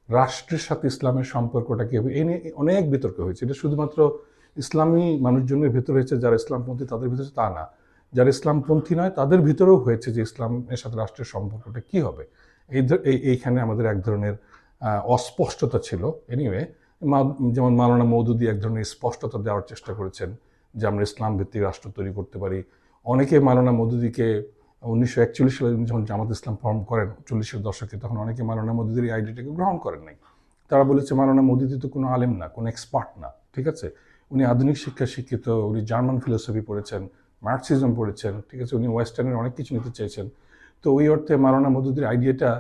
রাষ্ট্রের সাথে ইসলামের সম্পর্কটা কী হবে, এ নিয়ে অনেক বিতর্ক হয়েছে। এটা শুধুমাত্র ইসলামী মানুষজনের ভেতরে হয়েছে, যারা ইসলামপন্থী তাদের ভিতরে তা না, যারা ইসলামপন্থী নয় তাদের ভিতরেও হয়েছে যে ইসলামের সাথে রাষ্ট্রের সম্পর্কটা কী হবে। এইখানে আমাদের এক ধরনের অস্পষ্টতা ছিল। এনিওয়ে, যেমন মাওলানা মওদুদী এক ধরনের স্পষ্টতা দেওয়ার চেষ্টা করেছেন যে আমরা ইসলাম ভিত্তিক রাষ্ট্র তৈরি করতে পারি। অনেকে মাওলানা মওদুদীকে 1941 সালে যখন জামাত ইসলাম ফর্ম করেন 40-এর দশকে, তখন অনেকে মাওলানা মওদুদীর এই আইডিয়াটাকে গ্রহণ করেন নাই। তারা বলেছে মাওলানা মওদুদী তো কোনো আলেম না, কোনো এক্সপার্ট না, ঠিক আছে, উনি আধুনিক শিক্ষা শিক্ষিত, উনি জার্মান ফিলোসফি পড়েছেন, মার্কসিজম পড়েছেন, ঠিক আছে, উনি ওয়েস্টার্নের অনেক কিছু নিতে চেয়েছেন। তো ওই অর্থে মাওলানা মওদুদীর আইডিয়াটা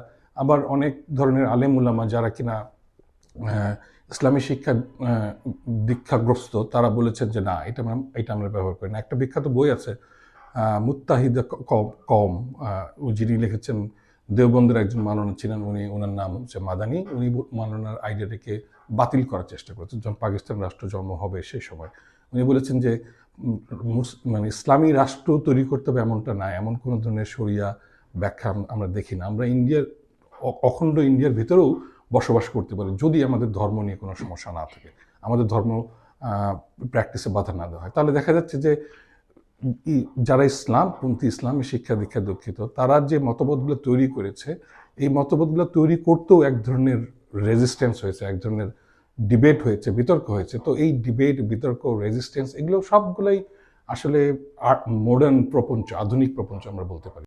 আবার অনেক ধরনের আলেম উলামা যারা কিনা ইসলামী শিক্ষা দীক্ষাগ্রস্ত, তারা বলেছেন যে না, এটা আমরা ব্যবহার করি না। একটা বিখ্যাত বই আছে মুত্তাহিদা কওম, যিনি লিখেছেন দেওবন্দের একজন মাওলানা ছিলেন, ওনার নাম হচ্ছে মাদানী। উনি মাওলানার আইডিয়াটাকে বাতিল করার চেষ্টা করেছেন যখন পাকিস্তান রাষ্ট্র জন্ম হবে সেই সময়। উনি বলেছেন যে মানে ইসলামী রাষ্ট্র তৈরি করতে হবে এমনটা না, এমন কোনো ধরনের শরিয়া ব্যাখ্যা আমরা দেখি না। আমরা অখণ্ড ইন্ডিয়ার ভিতরেও বসবাস করতে পারি যদি আমাদের ধর্ম নিয়ে কোনো সমস্যা না থাকে, আমাদের ধর্ম প্র্যাকটিসে বাধা না দেওয়া হয়। তাহলে দেখা যাচ্ছে যে যারা ইসলামপন্থী, ইসলামী শিক্ষা দীক্ষা দীক্ষিত, তারা যে মতবাদগুলো তৈরি করেছে, এই মতবাদগুলো তৈরি করতেও এক ধরনের রেজিস্ট্যান্স হয়েছে, এক ধরনের ডিবেট হয়েছে, বিতর্ক হয়েছে। তো এই ডিবেট, বিতর্ক, রেজিস্ট্যান্স, এগুলো সবগুলোই আসলে মডার্ন প্রপঞ্চ, আধুনিক প্রপঞ্চ আমরা বলতে পারি।